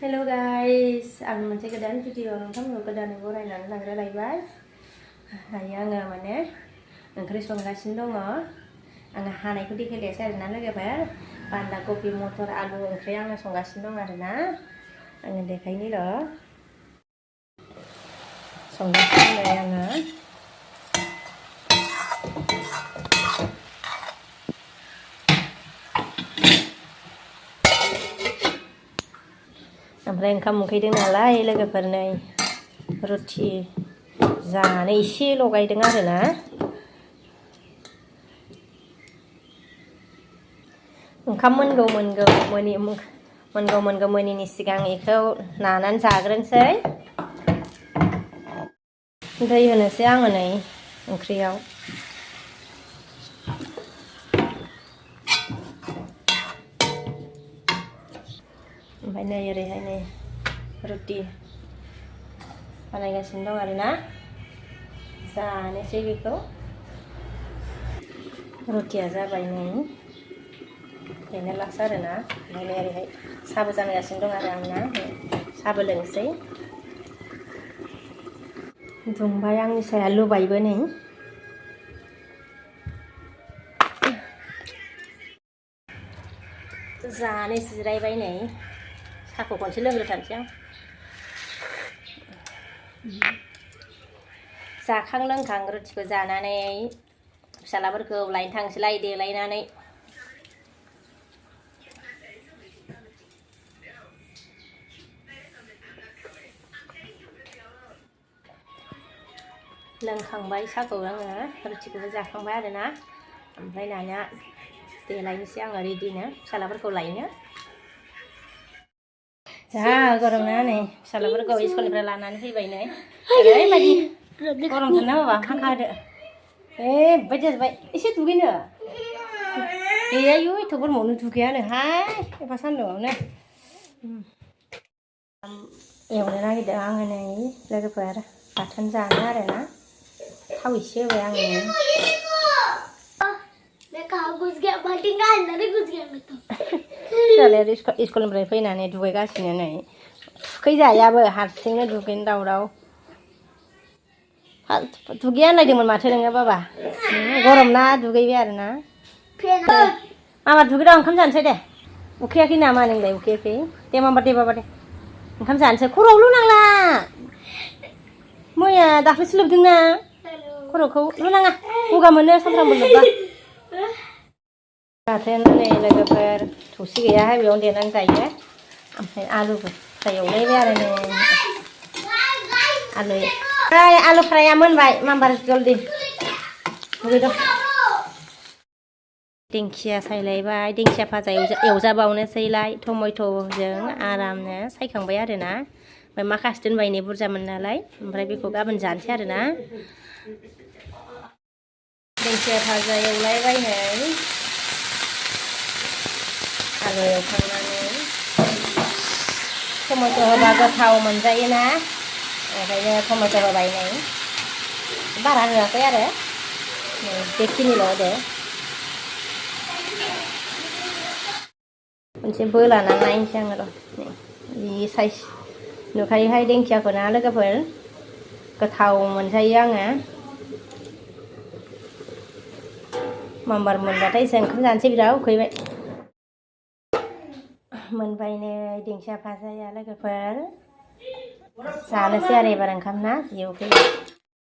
Hello guys, आं मोनसे गोदान भिडिअ नोंथांमोनखौ गोदानै बरायनानै लाग्रोलायबाय। दायो आङो माने ओंख्रि संगासिनो दङ। आङो हानायखौ देखायलायासै आरोना लोगोफोर। बान्दा कबि मटर आलु ओंख्रि आङो संगासिनो दं आरोना। आङो देखायनि र'। संगासिनो दं आङो। ओमफ्राय ओंखाम उखैदों नालाय लोगोफोर नै रुथि जानानै एसे लगायदों आरोना। ओंखाम मोनगौ मोनिनि सिगां बेखौ नानानै जाग्रोनोसै। दै होनोसै आङो नै ओंख्रियाव। ओमफ्राय नै ओरैहाय नै रुटि बानायगासिनो दं आरोना। जानोसै बेखौ। रुटिया जाबाय नै बेनो लास्ट आरोना। ओमफ्राय नै ओरैहाय साहाबो जागासिनो दं आरो आंना। साहाबो लोंसै। दुंबाय आंनि साया लुबायबो नै। जानो जिरायबाय नै। साहाखौ खनसे लोंग्रोथारसै आं। जाखां लोंखां रुटिखौ जानानै फिसालाफोरखौ लायनो थांसैलाय देलायनानै। लोंखांबाय साहाखौ आङो रुटिखौबो जाखांबाय आरोना। ओमफ्राय दाना देलायनोसै आङो रेडिनो फिसालाफोरखौ लायनो। जा गरम ना नै फिसालाफोरखौ स्कुलनिफ्राय लानानै फैबाय नै। ओरैबायदि गरमथार ना बाबा फांखा होदो। ओरैबायदि जाजोब्बाय एसे दुगैनो। आयु एथ' गरमावनो दुगैयानोहाय एफा सान्दुंआवनो। एवनो नागिरदों आङो नै लोगोफोर बाथोन जानो आरोना। थाव एसे होबाय आङो। फिसालाया स्कुलनिफ्राय फैनानै दुगैगासिनो नै। थुखैजायाबो हारसिंनो दुगैनो दावराव। दुगैया होनलायदोंमोन माथो नोङो बाबा। गरम ना दुगैबाय आरोना। मामा दुगैदां ओंखाम जानोसै दे। उखैयाखै नामा नोंलाय उखैयाखै? दे मामा दे बाबा दे। ओंखाम जानोसै खर'आव लुनांला। मैया दाख्लैसो लोबदोंना खर'खौ लुनाङा गगा मोनो सामफ्रामबो लोबबा। बाथोन नै लोगोफोर थौसि गैयाहाय बेयावनो देनानै जायो। ओमफ्राय आलु फ्राय एवलायबाय आरो नै आलु फ्राया मोनबाय माबार जलदि दुगैद'। दिंखिया सायलायबाय दिंखिया भाजा एवजाबावनोसैलाय टमेट'जों आरामनो सायखांबाय आरोना। ओमफ्राय माखासे दोनबाय नै बुरजामोन नालाय। ओमफ्राय बेखौ गाबोन जानोसै आरोना। दिंखिया भाजा एवलायबाय नै। आलु एवखांनानै टमेट' होबा गोथाव मोनजायोना। ओंखायनो टमेट' होबाय नै। बारा होआखै आरो बेखिनिल' होदो। मोनसे बोलाना नायनोसै आङो र'। जि साइज नुखायोहाय दिंखियाखौ ना लोगोफोर। गोथाव मोनजायो आङो। मामबार मोनबाथाय जों ओंखाम जानोसै बिराद उखैबाय। मोनबाय नै दिंखिया भाजाया लोगोफोर। जानोसै आरो एबार ओंखाम ना जि उखैबाय।